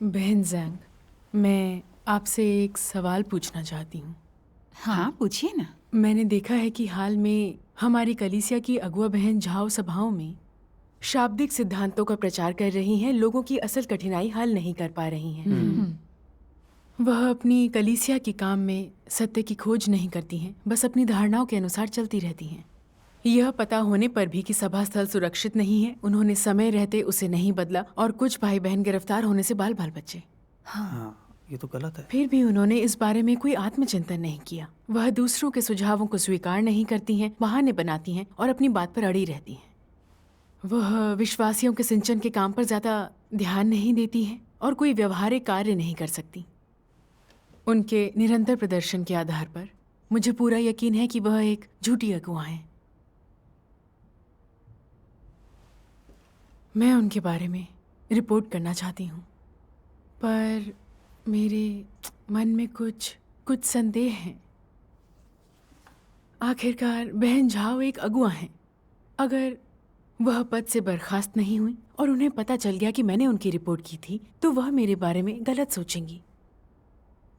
बहन जैंग, मैं आपसे एक सवाल पूछना चाहती हूँ। हाँ, पूछिए ना। मैंने देखा है कि हाल में हमारी कलीसिया की अगुआ बहन झाओ सभाओं में शाब्दिक सिद्धांतों का प्रचार कर रही हैं, लोगों की असल कठिनाई हल नहीं कर पा रही हैं। वह अपनी कलीसिया के काम में सत्य की खोज नहीं करती हैं, बस अपनी धारणाओं के अनुसार चलती रहती हैं। यह पता होने पर भी कि सभा स्थल सुरक्षित नहीं है, उन्होंने समय रहते उसे नहीं बदला और कुछ भाई बहन गिरफ्तार होने से बाल बाल बचे। हाँ, ये तो गलत है। फिर भी उन्होंने इस बारे में कोई आत्मचिंतन नहीं किया। वह दूसरों के सुझावों को स्वीकार नहीं करती हैं, बहाने बनाती हैं और अपनी बात पर अड़ी रहती हैं। वह विश्वासियों के सिंचन के काम पर ज्यादा ध्यान नहीं देती हैं और कोई व्यवहारिक कार्य नहीं कर सकती। उनके निरंतर प्रदर्शन के आधार पर मुझे पूरा यकीन है कि वह एक झूठी अगुआ हैं। मैं उनके बारे में रिपोर्ट करना चाहती हूँ, पर मेरे मन में कुछ संदेह हैं। आखिरकार बहन झाओ एक अगुआ हैं। अगर वह पद से बर्खास्त नहीं हुई और उन्हें पता चल गया कि मैंने उनकी रिपोर्ट की थी, तो वह मेरे बारे में गलत सोचेंगी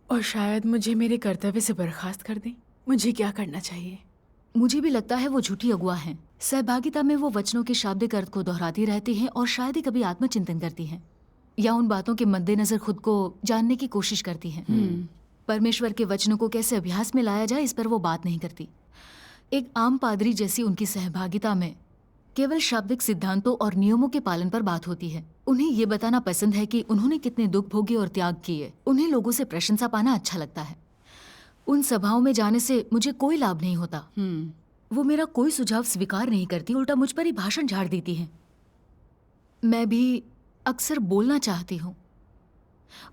और शायद मुझे मेरे कर्तव्य से बर्खास्त कर दें। मुझे क्या करना चाहिए? मुझे भी लगता है वो झूठी अगुआ हैं। सहभागिता में वो वचनों के शाब्दिक अर्थ को दोहराती रहती हैं और शायद ही कभी आत्मचिंतन करती हैं या उन बातों के मद्देनजर खुद को जानने की कोशिश करती हैं। परमेश्वर के वचनों को कैसे अभ्यास में लाया जाए, इस पर वो बात नहीं करती। एक आम पादरी जैसी उनकी सहभागिता में केवल शाब्दिक सिद्धांतों और नियमों के पालन पर बात होती है। उन्हें ये बताना पसंद है कि उन्होंने कितने दुख भोगे और त्याग किए। उन्हें लोगों से प्रशंसा पाना अच्छा लगता है। उन सभाओं में जाने से मुझे कोई लाभ नहीं होता। वो मेरा कोई सुझाव स्वीकार नहीं करती, उल्टा मुझ पर ही भाषण झाड़ देती हैं। मैं भी अक्सर बोलना चाहती हूँ,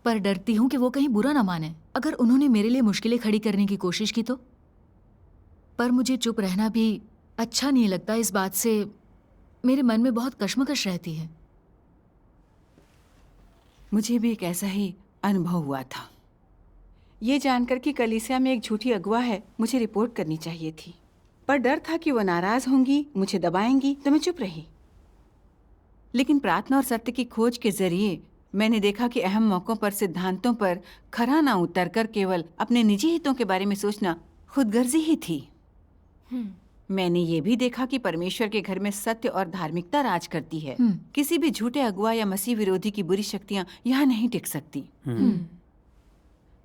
पर डरती हूँ कि वो कहीं बुरा ना माने। अगर उन्होंने मेरे लिए मुश्किलें खड़ी करने की कोशिश की तो। पर मुझे चुप रहना भी अच्छा नहीं लगता। इस बात से मेरे मन में बहुत कश्मकश रहती है। मुझे भी एक ऐसा ही अनुभव हुआ था। ये जानकर कि कलीसिया में एक झूठी अगुआ है, मुझे रिपोर्ट करनी चाहिए थी, पर डर था कि वो नाराज होंगी, मुझे दबाएंगी, तो मैं चुप रही। लेकिन प्रार्थना और सत्य की खोज के जरिए मैंने देखा कि अहम मौकों पर सिद्धांतों पर खरा ना उतरकर केवल अपने निजी हितों के बारे में सोचना खुदगर्जी ही थी। मैंने ये भी देखा कि परमेश्वर के घर में सत्य और धार्मिकता राज करती है। किसी भी झूठे अगुआ या मसीह विरोधी की बुरी शक्तियां यहाँ नहीं टिक सकती।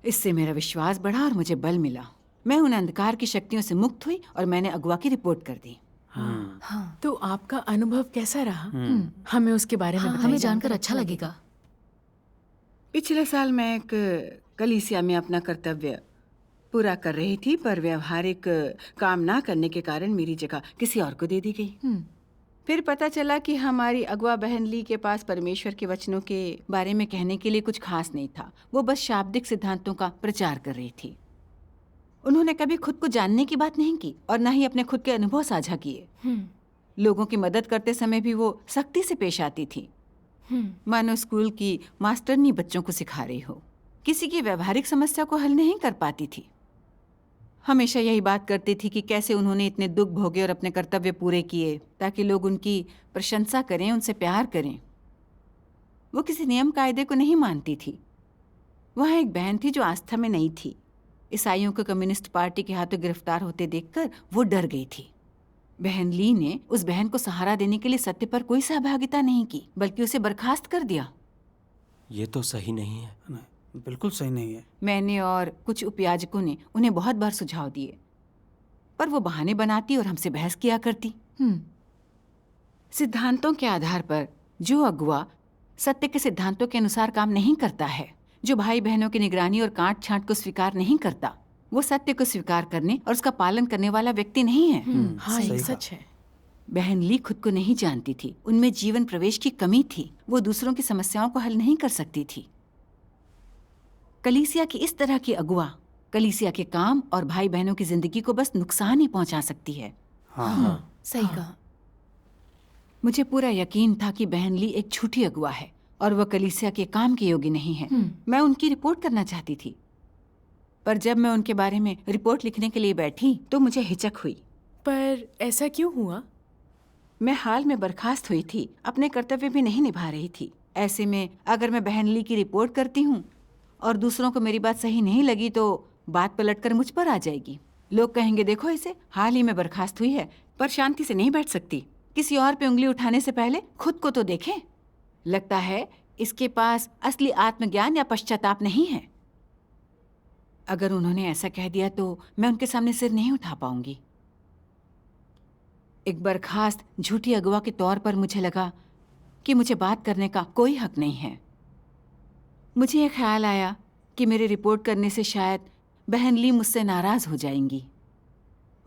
इससे मेरा विश्वास बढ़ा और मुझे बल मिला। मैं उन अंधकार की शक्तियों से मुक्त हुई और मैंने अगुआ की रिपोर्ट कर दी। हाँ। तो आपका अनुभव कैसा रहा? हमें उसके बारे में बताइए। हमें जानकर अच्छा लगेगा। पिछले साल मैं एक कलीसिया में अपना कर्तव्य पूरा कर रही थी, पर व्यवहारिक काम ना करने के कारण मेरी जगह किसी और को दे दी गई। फिर पता चला कि हमारी अगुआ बहन ली के पास परमेश्वर के वचनों के बारे में कहने के लिए कुछ खास नहीं था। वो बस शाब्दिक सिद्धांतों का प्रचार कर रही थी। उन्होंने कभी खुद को जानने की बात नहीं की और न ही अपने खुद के अनुभव साझा किए। लोगों की मदद करते समय भी वो सख्ती से पेश आती थी, मानो स्कूल की मास्टरनी बच्चों को सिखा रही हो। किसी की व्यवहारिक समस्या को हल नहीं कर पाती थी। हमेशा यही बात करती थी कि कैसे उन्होंने इतने दुख भोगे और अपने कर्तव्य पूरे किए ताकि लोग उनकी प्रशंसा करें, उनसे प्यार करें। वो किसी नियम कायदे को नहीं मानती थी। वहाँ एक बहन थी जो आस्था में नहीं थी। ईसाइयों को कम्युनिस्ट पार्टी के हाथों गिरफ्तार होते देखकर वो डर गई थी। बहन ली ने उस बहन को सहारा देने के लिए सत्य पर कोई सहभागिता नहीं की, बल्कि उसे बर्खास्त कर दिया। ये तो सही नहीं है। नहीं, बिल्कुल सही नहीं है। मैंने और कुछ उपयाजकों ने उन्हें बहुत बार सुझाव दिए, पर वो बहाने बनाती और हमसे बहस किया करती। सिद्धांतों के आधार पर जो अगुआ सत्य के सिद्धांतों के अनुसार काम नहीं करता है, जो भाई बहनों की निगरानी और काट छांट को स्वीकार नहीं करता, वो सत्य को स्वीकार करने और उसका पालन करने वाला व्यक्ति नहीं है। हाँ, ये सही सच है। बहन ली खुद को नहीं जानती थी। उनमें जीवन प्रवेश की कमी थी। वो दूसरों की समस्याओं को हल नहीं कर सकती थी। कलीसिया की इस तरह की अगुआ कलीसिया के काम और भाई बहनों की जिंदगी को बस नुकसान ही पहुंचा सकती है। सही कहा। मुझे पूरा यकीन था कि बहन ली एक झूठी अगुआ है और वह कलीसिया के काम के योग्य नहीं है। मैं उनकी रिपोर्ट करना चाहती थी, पर जब मैं उनके बारे में रिपोर्ट लिखने के लिए बैठी तो मुझे हिचक हुई। पर ऐसा क्यों हुआ? मैं हाल में बर्खास्त हुई थी, अपने कर्तव्य भी नहीं निभा रही थी। ऐसे में अगर मैं बहन ली की रिपोर्ट करती हूँ और दूसरों को मेरी बात सही नहीं लगी तो बात पलटकर मुझ पर आ जाएगी। लोग कहेंगे देखो इसे हाल ही में बर्खास्त हुई है पर शांति से नहीं बैठ सकती। किसी और पे उंगली उठाने से पहले खुद को तो देखें। लगता है इसके पास असली आत्मज्ञान या पश्चाताप नहीं है। अगर उन्होंने ऐसा कह दिया तो मैं उनके सामने सिर नहीं उठा पाऊंगी। एक बर्खास्त झूठी अगवा के तौर पर मुझे लगा कि मुझे बात करने का कोई हक नहीं है। मुझे यह ख्याल आया कि मेरे रिपोर्ट करने से शायद बहन ली मुझसे नाराज हो जाएंगी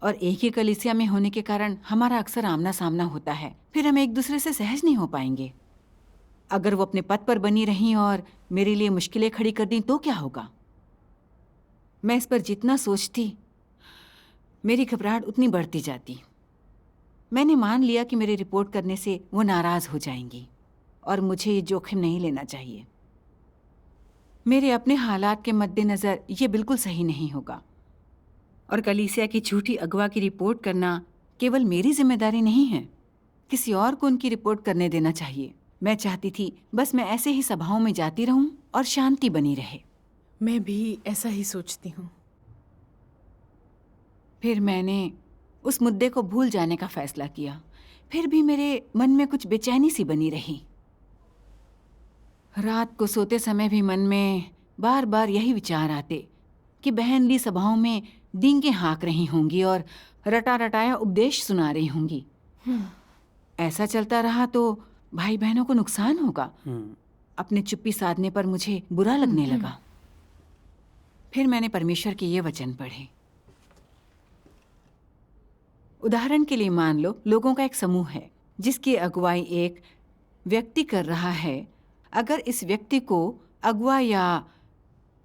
और एक ही कलीसिया में होने के कारण हमारा अक्सर आमना सामना होता है। फिर हम एक दूसरे से सहज नहीं हो पाएंगे। अगर वो अपने पद पर बनी रहीं और मेरे लिए मुश्किलें खड़ी कर दी तो क्या होगा? मैं इस पर जितना सोचती मेरी घबराहट उतनी बढ़ती जाती। मैंने मान लिया कि मेरी रिपोर्ट करने से वो नाराज हो जाएंगी और मुझे ये जोखिम नहीं लेना चाहिए। मेरे अपने हालात के मद्देनजर ये बिल्कुल सही नहीं होगा और कलीसिया की झूठी अगवा की रिपोर्ट करना केवल मेरी जिम्मेदारी नहीं है। किसी और को उनकी रिपोर्ट करने देना चाहिए। मैं चाहती थी बस मैं ऐसे ही सभाओं में जाती रहूं और शांति बनी रहे। मैं भी ऐसा ही सोचती हूँ। फिर मैंने उस मुद्दे को भूल जाने का फैसला किया। फिर भी मेरे मन में कुछ बेचैनी सी बनी रही। रात को सोते समय भी मन में बार बार यही विचार आते कि बहन ली सभाओं में डींगे हाँक रही होंगी और रटा रटाया उपदेश सुना रही होंगी। ऐसा चलता रहा तो भाई बहनों को नुकसान होगा। अपने चुप्पी साधने पर मुझे बुरा लगने लगा। फिर मैंने परमेश्वर के ये वचन पढ़े। उदाहरण के लिए मान लो लोगों का एक समूह है जिसकी अगुवाई एक व्यक्ति कर रहा है। अगर इस व्यक्ति को अगुवा या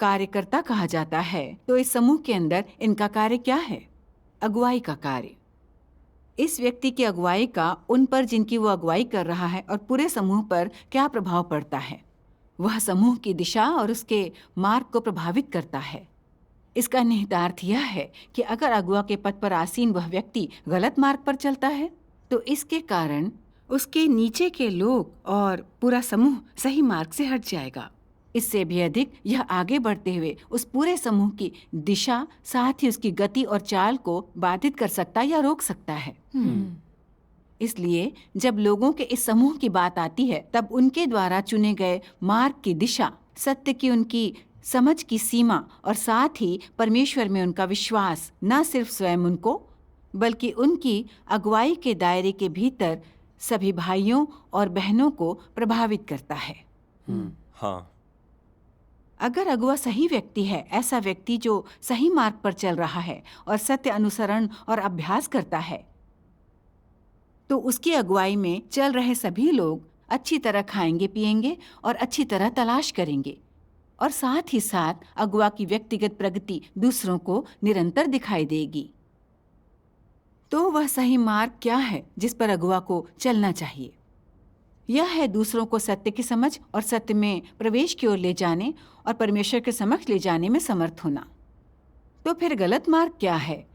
कार्यकर्ता कहा जाता है तो इस समूह के अंदर इनका कार्य क्या है? अगुवाई का कार्य। इस व्यक्ति की अगुवाई का उन पर जिनकी वो अगुवाई कर रहा है और पूरे समूह पर क्या प्रभाव पड़ता है? वह समूह की दिशा और उसके मार्ग को प्रभावित करता है। इसका निहितार्थ यह है कि अगर अगुवा के पद पर आसीन वह व्यक्ति गलत मार्ग पर चलता है तो इसके कारण उसके नीचे के लोग और पूरा समूह सही मार्ग से हट जाएगा। इससे भी अधिक यह आगे बढ़ते हुए उस पूरे समूह की दिशा साथ ही उसकी गति और चाल को बाधित कर सकता या रोक सकता है। इसलिए जब लोगों के इस समूह की बात आती है तब उनके द्वारा चुने गए मार्ग की दिशा, सत्य की उनकी समझ की सीमा और साथ ही परमेश्वर में उनका विश्वास न सिर्फ स्वयं उनको बल्कि उनकी अगुवाई के दायरे के भीतर सभी भाइयों और बहनों को प्रभावित करता है। हाँ। अगर अगुवा सही व्यक्ति है, ऐसा व्यक्ति जो सही मार्ग पर चल रहा है और सत्य अनुसरण और अभ्यास करता है, तो उसकी अगुवाई में चल रहे सभी लोग अच्छी तरह खाएंगे पिएंगे और अच्छी तरह तलाश करेंगे और साथ ही साथ अगुवा की व्यक्तिगत प्रगति दूसरों को निरंतर दिखाई देगी। तो वह सही मार्ग क्या है जिस पर अगुवा को चलना चाहिए? यह है दूसरों को सत्य की समझ और सत्य में प्रवेश की ओर ले जाने और परमेश्वर के समक्ष ले जाने में समर्थ होना। तो फिर गलत मार्ग क्या है?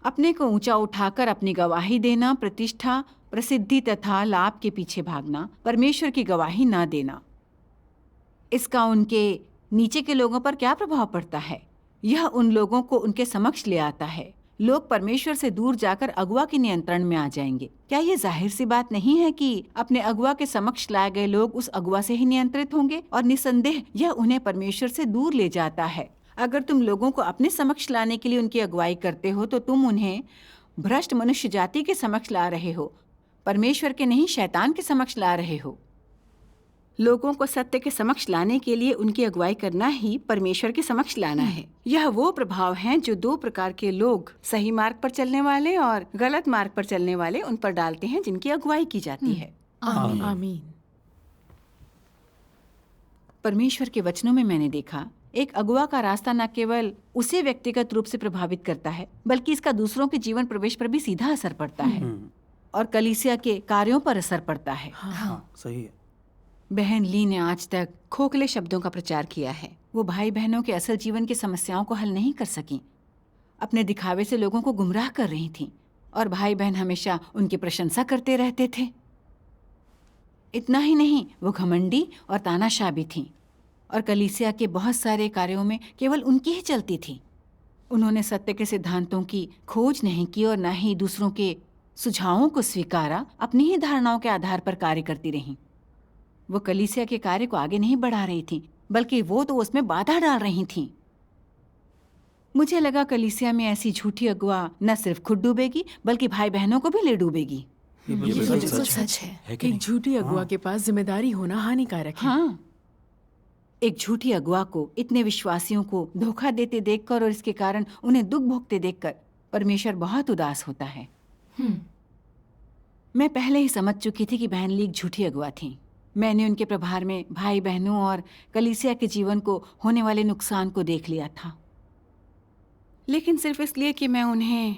अपने को ऊंचा उठाकर अपनी गवाही देना, प्रतिष्ठा, प्रसिद्धि तथा लाभ के पीछे भागना, परमेश्वर की गवाही ना देना। इसका उनके नीचे के लोगों पर क्या प्रभाव पड़ता है? यह उन लोगों को उनके समक्ष ले आता है। लोग परमेश्वर से दूर जाकर अगुवा के नियंत्रण में आ जाएंगे। क्या ये जाहिर सी बात नहीं है कि अपने अगुवा के समक्ष लाए गए लोग उस अगुवा से ही नियंत्रित होंगे और निसंदेह यह उन्हें परमेश्वर से दूर ले जाता है। अगर तुम लोगों को अपने समक्ष लाने के लिए उनकी अगुवाई करते हो तो तुम उन्हें भ्रष्ट मनुष्य जाति के समक्ष ला रहे हो, परमेश्वर के नहीं शैतान के समक्ष ला रहे हो। लोगों को सत्य के समक्ष लाने के लिए उनकी अगुवाई करना ही परमेश्वर के समक्ष लाना है। यह वो प्रभाव हैं जो दो प्रकार के लोग, सही मार्ग पर चलने वाले और गलत मार्ग पर चलने वाले, उन पर डालते हैं जिनकी अगुवाई की जाती है। आमीन। आमीन। परमेश्वर के वचनों में मैंने देखा एक अगुवा का रास्ता न केवल उसे व्यक्तिगत रूप से प्रभावित करता है बल्कि इसका दूसरों के जीवन प्रवेश पर भी सीधा असर पड़ता है और कलीसिया के कार्यों पर असर पड़ता है। हाँ, सही है। बहन ली ने आज तक खोखले शब्दों का प्रचार किया है। वो भाई बहनों के असल जीवन की समस्याओं को हल नहीं कर सकी। अपने दिखावे से लोगों को गुमराह कर रही थीं और भाई बहन हमेशा उनकी प्रशंसा करते रहते थे। इतना ही नहीं, वो घमंडी और तानाशाह भी थीं और कलीसिया के बहुत सारे कार्यों में केवल उनकी ही चलती थी। उन्होंने सत्य के सिद्धांतों की खोज नहीं की और न ही दूसरों के सुझावों को स्वीकारा, अपनी ही धारणाओं के आधार पर कार्य करती रहीं। वो कलीसिया के कार्य को आगे नहीं बढ़ा रही थी, बल्कि वो तो उसमें बाधा डाल रही थीं। मुझे लगा कलीसिया में ऐसी झूठी अगुआ न सिर्फ खुद डूबेगी बल्कि भाई बहनों को भी ले डूबेगी। ये बिल्कुल सच है कि एक झूठी अगुआ के पास जिम्मेदारी होना हानिकारक है। हाँ, एक झूठी अगुआ को इतने विश्वासियों को धोखा देते देखकर और इसके कारण उन्हें दुख भोगते देखकर परमेश्वर बहुत उदास होता है। मैं पहले ही समझ चुकी थी कि बहन लीग झूठी अगुआ थी। मैंने उनके प्रभार में भाई बहनों और कलीसिया के जीवन को होने वाले नुकसान को देख लिया था, लेकिन सिर्फ इसलिए कि मैं उन्हें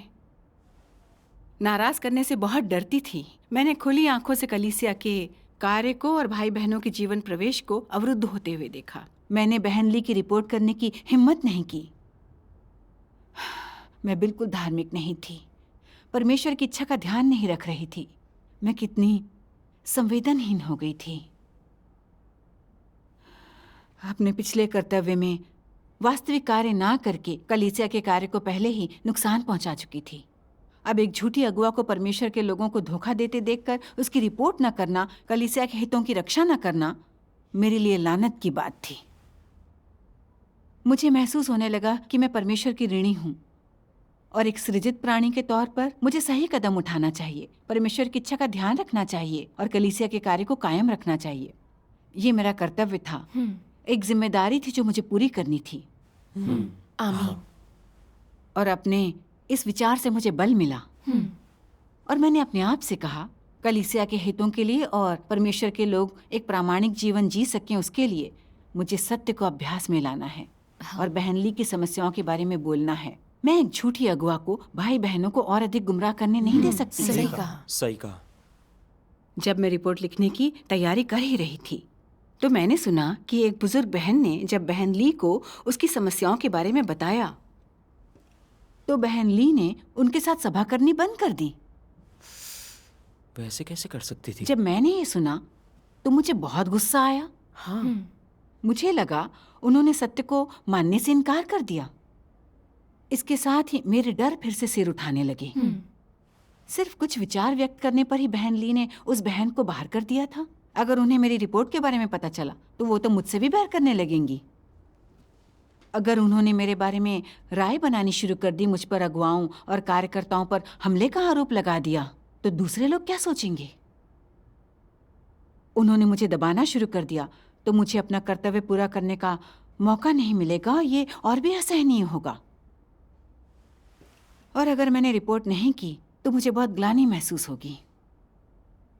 नाराज करने से बहुत डरती थी। मैंने खुली आंखों से कलीसिया के कार्य को और भाई बहनों के जीवन प्रवेश को अवरुद्ध होते हुए देखा। मैंने बहन ली की रिपोर्ट करने की हिम्मत नहीं की। मैं बिल्कुल धार्मिक नहीं थी, परमेश्वर की इच्छा का ध्यान नहीं रख रही थी। मैं कितनी संवेदनहीन हो गई थी। अपने पिछले कर्तव्य में वास्तविक कार्य ना करके कलीसिया के कार्य को पहले ही नुकसान पहुंचा चुकी थी। अब एक झूठी अगुआ को परमेश्वर के लोगों को धोखा देते देखकर उसकी रिपोर्ट न करना, कलीसिया के हितों की रक्षा न करना मेरे लिए लानत की बात थी। मुझे महसूस होने लगा कि मैं परमेश्वर की ऋणी हूं और एक सृजित प्राणी के तौर पर मुझे सही कदम उठाना चाहिए, परमेश्वर की इच्छा का ध्यान रखना चाहिए और कलीसिया के कार्य को कायम रखना चाहिए। ये मेरा कर्तव्य था, एक जिम्मेदारी थी जो मुझे पूरी करनी थी। आमीन। और अपने इस विचार से मुझे बल मिला और मैंने अपने आप से कहा, कलीसिया के हितों के लिए और परमेश्वर के लोग एक प्रामाणिक जीवन जी सकें उसके लिए मुझे सत्य को अभ्यास में लाना है और बहन ली की समस्याओं के बारे में बोलना है। मैं एक झूठी अगुआ को भाई बहनों को और अधिक गुमराह करने नहीं दे सकती। सही कहा। सही कहा। जब मैं रिपोर्ट लिखने की तैयारी कर ही रही थी तो मैंने सुना कि एक बुजुर्ग बहन ने जब बहन ली को उसकी समस्याओं के बारे में बताया तो बहन ली ने उनके साथ सभा करनी बंद कर दी। वैसे कैसे कर सकती थी? जब मैंने ये सुना तो मुझे बहुत गुस्सा आया। हाँ, मुझे लगा उन्होंने सत्य को मानने से इनकार कर दिया। इसके साथ ही मेरे डर फिर से सिर उठाने लगे। सिर्फ कुछ विचार व्यक्त करने पर ही बहन ली ने उस बहन को बाहर कर दिया था। अगर उन्हें मेरी रिपोर्ट के बारे में पता चला तो वो तो मुझसे भी बैर करने लगेंगी। अगर उन्होंने मेरे बारे में राय बनानी शुरू कर दी, मुझ पर अगुवाओं और कार्यकर्ताओं पर हमले का आरोप लगा दिया, तो दूसरे लोग क्या सोचेंगे? उन्होंने मुझे दबाना शुरू कर दिया तो मुझे अपना कर्तव्य पूरा करने का मौका नहीं मिलेगा। ये और भी असहनीय होगा। और अगर मैंने रिपोर्ट नहीं की तो मुझे बहुत ग्लानि महसूस होगी।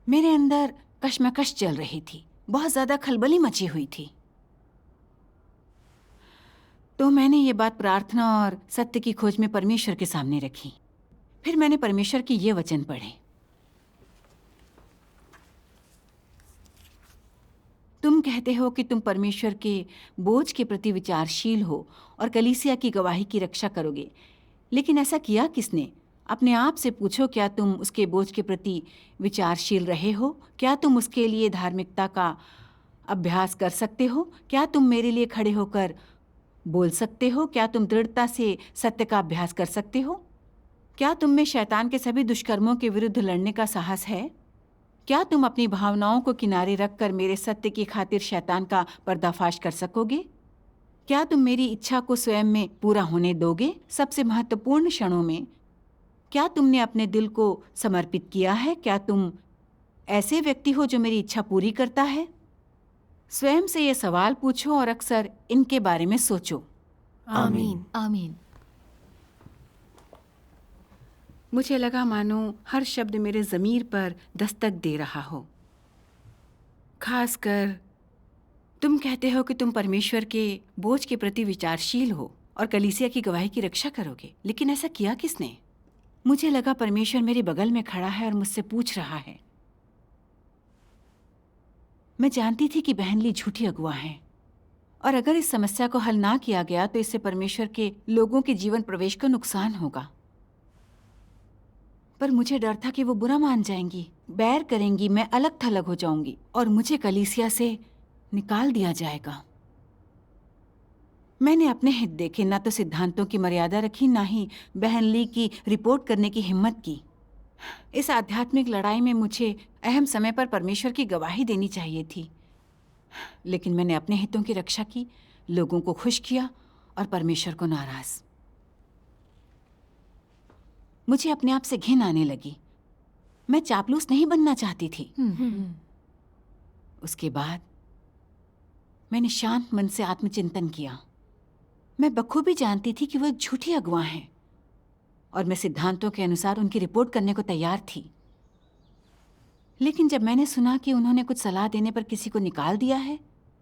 मेरे अंदर कश्मकश चल रही थी, बहुत ज्यादा खलबली मची हुई थी। तो मैंने ये बात प्रार्थना और सत्य की खोज में परमेश्वर के सामने रखी। फिर मैंने परमेश्वर के ये वचन पढ़े, तुम कहते हो कि तुम परमेश्वर के बोझ के प्रति विचारशील हो और कलीसिया की गवाही की रक्षा करोगे, लेकिन ऐसा किया किसने? अपने आप से पूछो, क्या तुम उसके बोझ के प्रति विचारशील रहे हो? क्या तुम उसके लिए धार्मिकता का अभ्यास कर सकते हो? क्या तुम मेरे लिए खड़े होकर बोल सकते हो? क्या तुम दृढ़ता से सत्य का अभ्यास कर सकते हो? क्या तुम में शैतान के सभी दुष्कर्मों के विरुद्ध लड़ने का साहस है? क्या तुम अपनी भावनाओं को किनारे रखकर मेरे सत्य की खातिर शैतान का पर्दाफाश कर सकोगे? क्या तुम मेरी इच्छा को स्वयं में पूरा होने दोगे? सबसे महत्वपूर्ण क्षणों में क्या तुमने अपने दिल को समर्पित किया है? क्या तुम ऐसे व्यक्ति हो जो मेरी इच्छा पूरी करता है? स्वयं से ये सवाल पूछो और अक्सर इनके बारे में सोचो। आमीन। आमीन। मुझे लगा मानो हर शब्द मेरे ज़मीर पर दस्तक दे रहा हो। खासकर तुम कहते हो कि तुम परमेश्वर के बोझ के प्रति विचारशील हो और कलीसिया की गवाही की रक्षा करोगे, लेकिन ऐसा किया किसने? मुझे लगा परमेश्वर मेरे बगल में खड़ा है और मुझसे पूछ रहा है। मैं जानती थी कि बहन ली झूठी अगुआ हैं और अगर इस समस्या को हल ना किया गया तो इससे परमेश्वर के लोगों के जीवन प्रवेश को नुकसान होगा। पर मुझे डर था कि वो बुरा मान जाएंगी बैर करेंगी, मैं अलग थलग हो जाऊंगी और मुझे कलीसिया से निकाल दिया जाएगा। मैंने अपने हित देखे, ना तो सिद्धांतों की मर्यादा रखी, ना ही बहन ली की रिपोर्ट करने की हिम्मत की। इस आध्यात्मिक लड़ाई में मुझे अहम समय पर परमेश्वर की गवाही देनी चाहिए थी, लेकिन मैंने अपने हितों की रक्षा की, लोगों को खुश किया और परमेश्वर को नाराज। मुझे अपने आप से घिन आने लगी। मैं चापलूस नहीं बनना चाहती थी। उसके बाद मैंने शांत मन से आत्मचिंतन किया। मैं बखूबी जानती थी कि वो एक झूठी अगुवा हैं और मैं सिद्धांतों के अनुसार उनकी रिपोर्ट करने को तैयार थी। लेकिन जब मैंने सुना कि उन्होंने कुछ सलाह देने पर किसी को निकाल दिया है,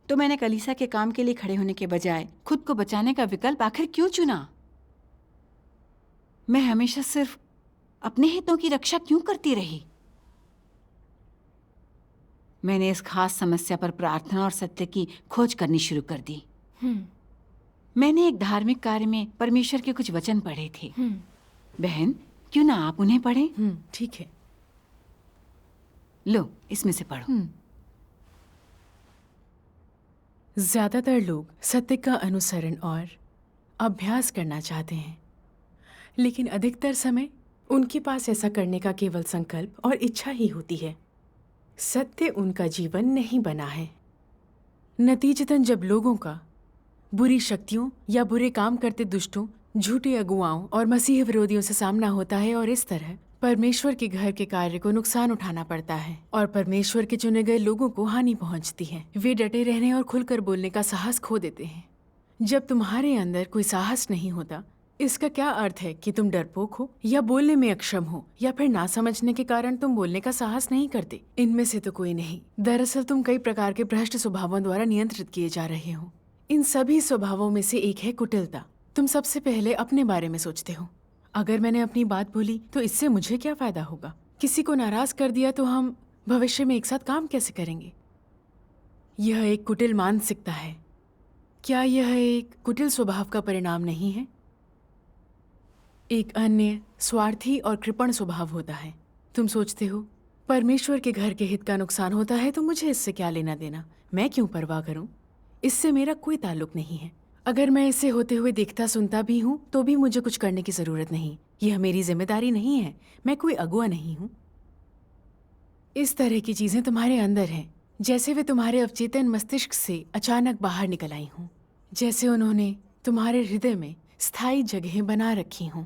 तो मैंने कलीसिया के काम के लिए खड़े होने के बजाय खुद को बचाने का विकल्प आखिर क्यों चुना? मैं हमेशा सिर्फ अपने हितों की रक्षा क्यों करती रही? मैंने इस खास समस्या पर प्रार्थना और सत्य की खोज करनी शुरू कर दी। मैंने एक धार्मिक कार्य में परमेश्वर के कुछ वचन पढ़े थे। बहन, क्यों ना आप उन्हें पढ़ें? ठीक है। लो, इसमें से पढ़ो। ज्यादातर लोग सत्य का अनुसरण और अभ्यास करना चाहते हैं, लेकिन अधिकतर समय उनके पास ऐसा करने का केवल संकल्प और इच्छा ही होती है। सत्य उनका जीवन नहीं बना है। नतीजतन जब लोगों का बुरी शक्तियों या बुरे काम करते दुष्टों, झूठे अगुवाओं और मसीह विरोधियों से सामना होता है और इस तरह परमेश्वर के घर के कार्य को नुकसान उठाना पड़ता है और परमेश्वर के चुने गए लोगों को हानि पहुंचती है। वे डटे रहने और खुलकर बोलने का साहस खो देते हैं। जब तुम्हारे अंदर कोई साहस नहीं होता, इसका क्या अर्थ है कि तुम डरपोक हो या बोलने में अक्षम हो या फिर ना समझने के कारण तुम बोलने का साहस नहीं करते? इनमें से तो कोई नहीं। दरअसल तुम कई प्रकार के भ्रष्ट स्वभावों द्वारा नियंत्रित किए जा रहे हो। इन सभी स्वभावों में से एक है कुटिलता। तुम सबसे पहले अपने बारे में सोचते हो। अगर मैंने अपनी बात बोली तो इससे मुझे क्या फायदा होगा? किसी को नाराज कर दिया तो हम भविष्य में एक साथ काम कैसे करेंगे? यह एक कुटिल मानसिकता है। क्या यह एक कुटिल स्वभाव का परिणाम नहीं है? एक अन्य स्वार्थी और कृपण स्वभाव होता है। तुम सोचते हो परमेश्वर के घर के हित का नुकसान होता है तो मुझे इससे क्या लेना देना, मैं क्यों परवाह करूं, इससे मेरा कोई ताल्लुक नहीं है। अगर मैं इसे होते हुए देखता सुनता भी हूं तो भी मुझे कुछ करने की जरूरत नहीं। यह मेरी जिम्मेदारी नहीं है। मैं कोई अगुआ नहीं हूं। इस तरह की चीजें तुम्हारे अंदर हैं, जैसे वे तुम्हारे अवचेतन मस्तिष्क से अचानक बाहर निकल आई हों, जैसे उन्होंने तुम्हारे हृदय में स्थायी जगहें बना रखी हों।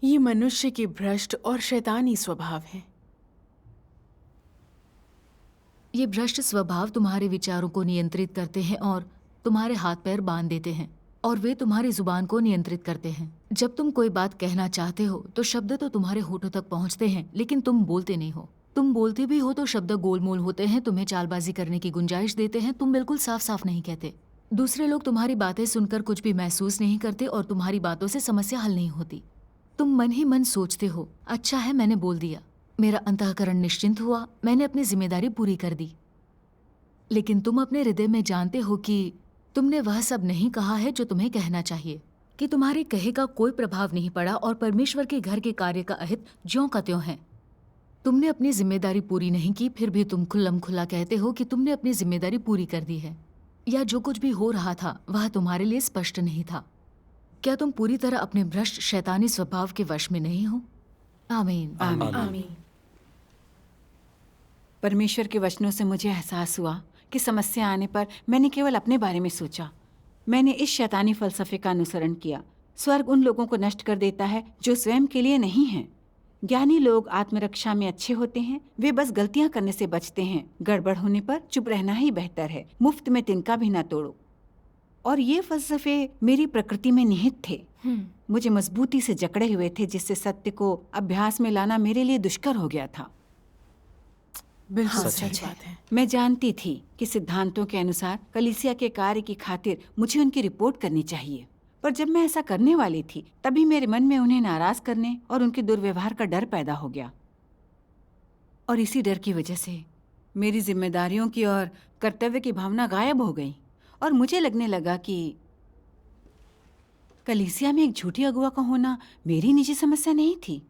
ये मनुष्य के भ्रष्ट और शैतानी स्वभाव हैं। ये भ्रष्ट स्वभाव तुम्हारे विचारों को नियंत्रित करते हैं और तुम्हारे हाथ पैर बांध देते हैं और वे तुम्हारी जुबान को नियंत्रित करते हैं। जब तुम कोई बात कहना चाहते हो तो शब्द तो तुम्हारे होठों तक पहुंचते हैं, लेकिन तुम बोलते नहीं हो। तुम बोलते भी हो तो शब्द गोलमोल होते हैं, तुम्हें चालबाजी करने की गुंजाइश देते हैं। तुम बिल्कुल साफ साफ नहीं कहते। दूसरे लोग तुम्हारी बातें सुनकर कुछ भी महसूस नहीं करते और तुम्हारी बातों से समस्या हल नहीं होती। तुम मन ही मन सोचते हो, अच्छा है मैंने बोल दिया, मेरा अंतःकरण निश्चिंत हुआ, मैंने अपनी जिम्मेदारी पूरी कर दी। लेकिन तुम अपने हृदय में जानते हो कि तुमने वह सब नहीं कहा है जो तुम्हें कहना चाहिए, कि तुम्हारे कहे का कोई प्रभाव नहीं पड़ा और परमेश्वर के घर के कार्य का अहित ज्यों का त्यों है। तुमने अपनी जिम्मेदारी पूरी नहीं की, फिर भी तुम खुल्लम खुल्ला कहते हो कि तुमने अपनी जिम्मेदारी पूरी कर दी है, या जो कुछ भी हो रहा था वह तुम्हारे लिए स्पष्ट नहीं था। क्या तुम पूरी तरह अपने भ्रष्ट शैतानी स्वभाव के वश में नहीं हो? आमीन। आमीन। आमीन। परमेश्वर के वचनों से मुझे एहसास हुआ कि समस्या आने पर मैंने केवल अपने बारे में सोचा। मैंने इस शैतानी फलसफे का अनुसरण किया। स्वर्ग उन लोगों को नष्ट कर देता है जो स्वयं के लिए नहीं हैं। ज्ञानी लोग आत्मरक्षा में अच्छे होते हैं, वे बस गलतियां करने से बचते हैं। गड़बड़ होने पर चुप रहना ही बेहतर है। मुफ्त में तिनका भी ना तोड़ो। और ये फलसफे मेरी प्रकृति में निहित थे, मुझे मजबूती से जकड़े हुए थे, जिससे सत्य को अभ्यास में लाना मेरे लिए दुष्कर हो गया था। बिल्कुल सच सच बात है। मैं जानती थी कि सिद्धांतों के अनुसार कलीसिया के कार्य की खातिर मुझे उनकी रिपोर्ट करनी चाहिए, पर जब मैं ऐसा करने वाली थी तभी मेरे मन में उन्हें नाराज करने और उनके दुर्व्यवहार का डर पैदा हो गया। और इसी डर की वजह से मेरी जिम्मेदारियों की और कर्तव्य की भावना गायब हो गई और मुझे लगने लगा कि कलीसिया में एक झूठी अगुआ का होना मेरी निजी समस्या नहीं थी,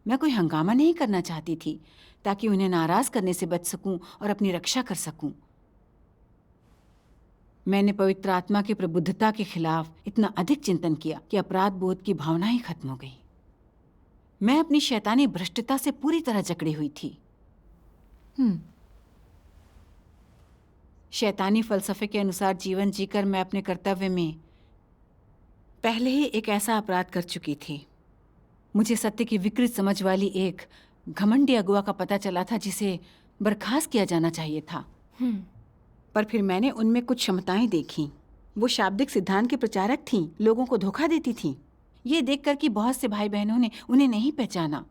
मैं कोई हंगामा नहीं करना चाहती थी, ताकि उन्हें नाराज करने से बच सकूं और अपनी रक्षा कर सकूं। मैंने पवित्र आत्मा की प्रबुद्धता के खिलाफ इतना अधिक चिंतन किया कि अपराध बोध की भावना ही खत्म हो गई। मैं अपनी शैतानी भ्रष्टता से पूरी तरह जकड़ी हुई थी। शैतानी फलसफे के अनुसार जीवन जीकर मैं अपने कर्तव्य में पहले ही एक ऐसा अपराध कर चुकी थी। मुझे सत्य की विकृत समझ वाली एक घमंडी अगुआ का पता चला था, जिसे बर्खास्त किया जाना चाहिए था। पर फिर मैंने उनमें कुछ क्षमताएं देखीं। वो शाब्दिक सिद्धांत के प्रचारक थीं, लोगों को धोखा देती थीं। ये देखकर कि बहुत से भाई बहनों ने उन्हें नहीं पहचाना,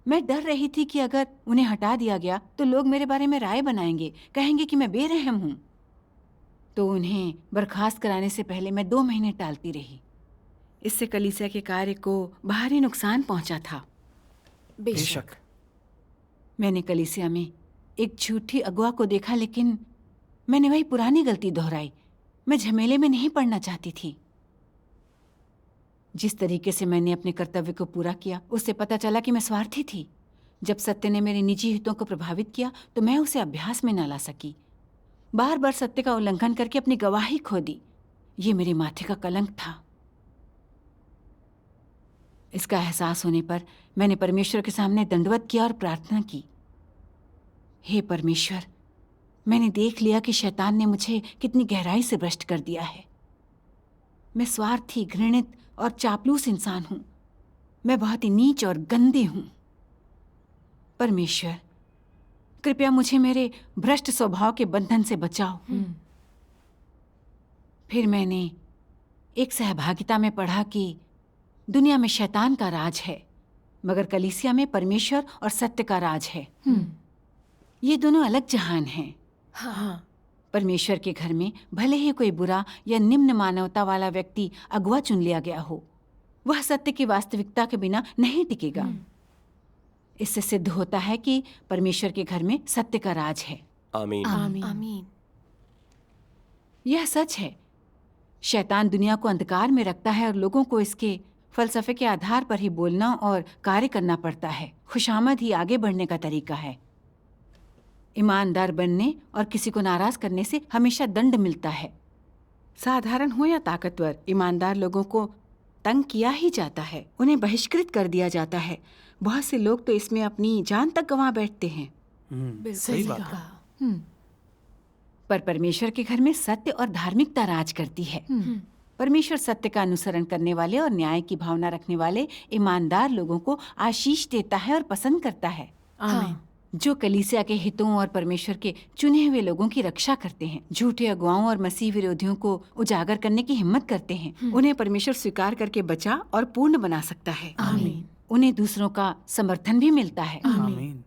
मैं डर रही थी कि अगर उन्हें हटा दिया गया तो लोग मेरे बारे में राय बनाएंगे, कहेंगे कि मैं बेरहम हूं। तो उन्हें बर्खास्त कराने से पहले मैं 2 महीने टालती रही। इससे कलीसिया के कार्य को बाहरी नुकसान पहुंचा था। बेशक। मैंने कलीसिया में एक झूठी अगुआ को देखा, लेकिन मैंने वही पुरानी गलती दोहराई। मैं झमेले में नहीं पड़ना चाहती थी। जिस तरीके से मैंने अपने कर्तव्य को पूरा किया, उससे पता चला कि मैं स्वार्थी थी। जब सत्य ने मेरे निजी हितों को प्रभावित किया तो मैं उसे अभ्यास में न ला सकी। बार बार सत्य का उल्लंघन करके अपनी गवाही खो दी। ये मेरे माथे का कलंक था। इसका एहसास होने पर मैंने परमेश्वर के सामने दंडवत किया और प्रार्थना की, हे परमेश्वर, मैंने देख लिया कि शैतान ने मुझे कितनी गहराई से भ्रष्ट कर दिया है। मैं स्वार्थी, घृणित और चापलूस इंसान हूं। मैं बहुत ही नीच और गंदी हूं। परमेश्वर, कृपया मुझे मेरे भ्रष्ट स्वभाव के बंधन से बचाओ। फिर मैंने एक सहभागिता में पढ़ा कि दुनिया में शैतान का राज है, मगर कलीसिया में परमेश्वर और सत्य का राज है। ये दोनों अलग जहान हैं। हाँ। परमेश्वर के घर में भले ही कोई बुरा या निम्न मानवता वाला व्यक्ति अगुआ चुन लिया गया हो, वह सत्य की वास्तविकता के बिना नहीं टिकेगा। इससे सिद्ध होता है कि परमेश्वर के घर में सत्य का राज है। आमीन। आमीन। यह सच है। शैतान दुनिया को अंधकार में रखता है और लोगों को इसके फलसफे के आधार पर ही बोलना और कार्य करना पड़ता है। खुशामद ही आगे बढ़ने का तरीका है। ईमानदार बनने और किसी को नाराज करने से हमेशा दंड मिलता है। साधारण हो या ताकतवर, ईमानदार लोगों को तंग किया ही जाता है, उन्हें बहिष्कृत कर दिया जाता है। बहुत से लोग तो इसमें अपनी जान तक गंवा बैठते हैं। सही बात है। पर परमेश्वर के घर में सत्य और धार्मिकता राज करती है। परमेश्वर सत्य का अनुसरण करने वाले और न्याय की भावना रखने वाले ईमानदार लोगों को आशीष देता है और पसंद करता है। आमीन। जो कलीसिया के हितों और परमेश्वर के चुने हुए लोगों की रक्षा करते हैं, झूठे अगुवाओं और मसीह विरोधियों को उजागर करने की हिम्मत करते हैं, उन्हें परमेश्वर स्वीकार करके बचा और पूर्ण बना सकता है। आमीन। उन्हें दूसरों का समर्थन भी मिलता है। आमीन।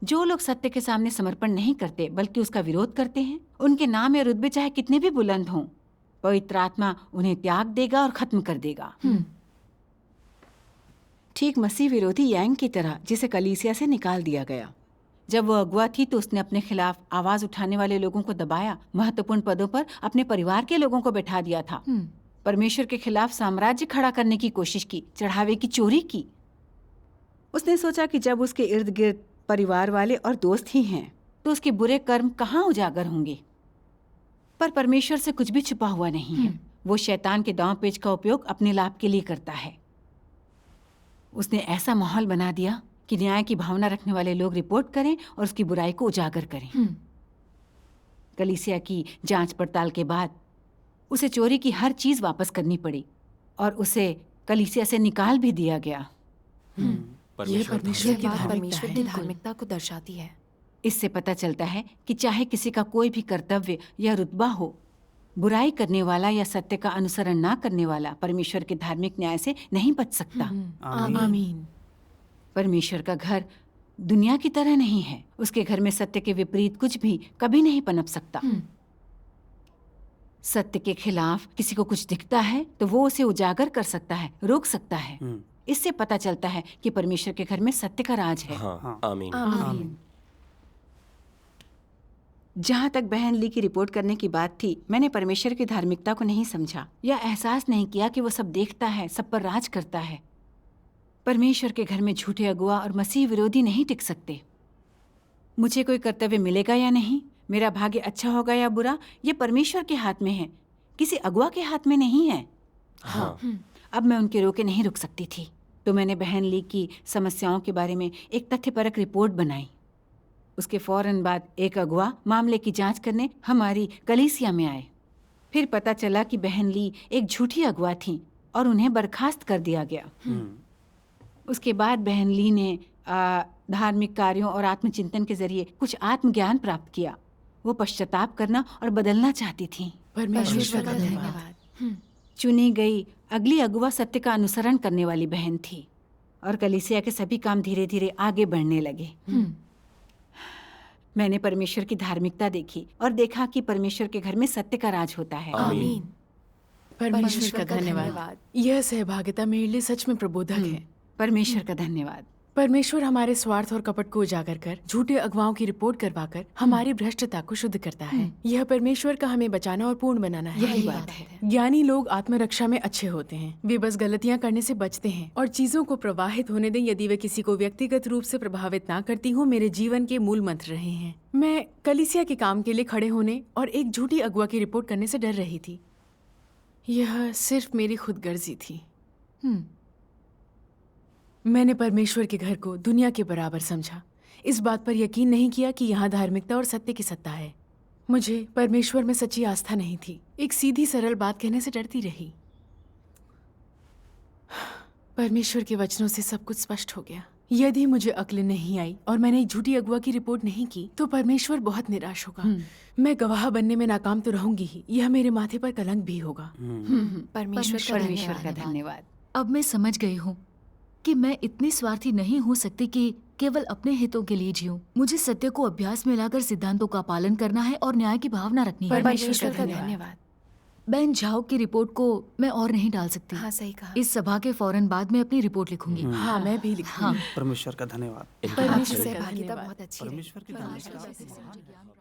जो लोग सत्य के सामने समर्पण नहीं करते बल्कि उसका विरोध करते हैं, उनके नाम या रुतबे चाहे कितने भी बुलंद हों, पवित्र आत्मा उन्हें त्याग देगा और खत्म कर देगा। ठीक मसीह विरोधी यांग की तरह, जिसे कलीसिया से निकाल दिया गया। जब वो अगुआ थी तो उसने अपने खिलाफ आवाज उठाने वाले लोगों को दबाया, महत्वपूर्ण पदों पर अपने परिवार के लोगों को बैठा दिया था। परमेश्वर के खिलाफ साम्राज्य खड़ा करने की कोशिश की, चढ़ावे की चोरी की। उसने सोचा कि जब उसके इर्द गिर्द परिवार वाले और दोस्त ही हैं, तो उसके बुरे कर्म कहाँ उजागर होंगे। पर परमेश्वर से कुछ भी छुपा हुआ नहीं है। वो शैतान के दांव पेच का उपयोग अपने लाभ के लिए करता है। उसने ऐसा माहौल बना दिया कि न्याय की भावना रखने वाले लोग रिपोर्ट करें और उसकी बुराई को उजागर करें। कलीसिया की जांच पड़ताल के बाद उसे चोरी की हर चीज वापस करनी पड़ी और उसे कलीसिया से निकाल भी दिया गया। ये परमेश्वर की बात धार्मिकता परमेश्वर है। की धार्मिकता को दर्शाती है। इससे पता चलता है कि चाहे किसी का कोई भी कर्तव्य या रुतबा हो, बुराई करने वाला या सत्य का अनुसरण ना करने वाला परमेश्वर के धार्मिक न्याय से नहीं बच सकता। आमीन। परमेश्वर का घर दुनिया की तरह नहीं है। उसके घर में सत्य के विपरीत कुछ भी कभी नहीं पनप सकता। सत्य के खिलाफ किसी को कुछ दिखता है तो वो उसे उजागर कर सकता है, रोक सकता है। इससे पता चलता है कि परमेश्वर के घर में सत्य का राज है। हाँ, आमीन। आमीन। जहाँ तक बहन ली की रिपोर्ट करने की बात थी, मैंने परमेश्वर की धार्मिकता को नहीं समझा या एहसास नहीं किया कि वो सब देखता है, सब पर राज करता है। परमेश्वर के घर में झूठे अगुआ और मसीह विरोधी नहीं टिक सकते। मुझे कोई कर्तव्य मिलेगा या नहीं, मेरा भाग्य अच्छा होगा या बुरा, ये परमेश्वर के हाथ में है, किसी अगुआ के हाथ में नहीं है। हाँ। अब मैं उनके रोके नहीं रुक सकती थी, तो मैंने बहन ली की समस्याओं के बारे में एक तथ्यपरक रिपोर्ट बनाई। उसके फौरन बाद एक अगुआ मामले की जांच करने हमारी कलीसिया में आए। फिर पता चला कि बहन ली एक झूठी अगुआ थी और उन्हें बर्खास्त कर दिया गया। उसके बाद बहन ली ने धार्मिक कार्यों और आत्मचिंतन के जरिए कुछ आत्मज्ञान प्राप्त किया। वो पश्चाताप करना और बदलना चाहती थी। परमेश्वर का धन्यवाद। चुनी गई अगली अगुआ सत्य का अनुसरण करने वाली बहन थी और कलीसिया के सभी काम धीरे धीरे आगे बढ़ने लगे। मैंने परमेश्वर की धार्मिकता देखी और देखा कि परमेश्वर के घर में सत्य का राज होता है। आमीन। परमेश्वर का धन्यवाद। यह सहभागिता मेरे लिए सच में प्रबोधक है। परमेश्वर का धन्यवाद। परमेश्वर हमारे स्वार्थ और कपट को उजागर कर झूठे अगुवाओं की रिपोर्ट करवाकर हमारी भ्रष्टता को शुद्ध करता है। यह परमेश्वर का हमें बचाना और पूर्ण बनाना है। यही बात है। ज्ञानी लोग आत्मरक्षा में अच्छे होते हैं। वे बस गलतियां करने से बचते हैं और चीजों को प्रवाहित होने दें। यदि वे किसी को व्यक्तिगत रूप से प्रभावित ना करती हो, मेरे जीवन के मूल मंत्र रहे हैं। मैं कलीसिया के काम के लिए खड़े होने और एक झूठी अगुआ की रिपोर्ट करने से डर रही थी। यह सिर्फ मेरी खुदगर्जी थी। मैंने परमेश्वर के घर को दुनिया के बराबर समझा। इस बात पर यकीन नहीं किया कि यहाँ धार्मिकता और सत्य की सत्ता है। मुझे परमेश्वर में सच्ची आस्था नहीं थी। एक सीधी सरल बात कहने से डरती रही। परमेश्वर के वचनों से सब कुछ स्पष्ट हो गया। यदि मुझे अक्ल नहीं आई और मैंने एक झूठी अगुआ की रिपोर्ट नहीं की तो परमेश्वर बहुत निराश होगा। मैं गवाह बनने में नाकाम तो रहूंगी ही, यह मेरे माथे पर कलंक भी होगा। परमेश्वर का धन्यवाद। अब मैं समझ गई हूँ कि मैं इतनी स्वार्थी नहीं हो सकती कि केवल अपने हितों के लिए जीऊं। मुझे सत्य को अभ्यास में लाकर सिद्धांतों का पालन करना है और न्याय की भावना रखनी है। परमेश्वर का धन्यवाद। बहन झाओ की रिपोर्ट को मैं और नहीं डाल सकती। हाँ, सही कहा। इस सभा के फौरन बाद मैं अपनी रिपोर्ट लिखूंगी। हाँ, मैं भी लिखूंगी। परमेश्वर का धन्यवाद। परमेश्वर का सहभागिता धन्यवाद। बहुत अच्छी रही। परमेश्वर की धार्मिकता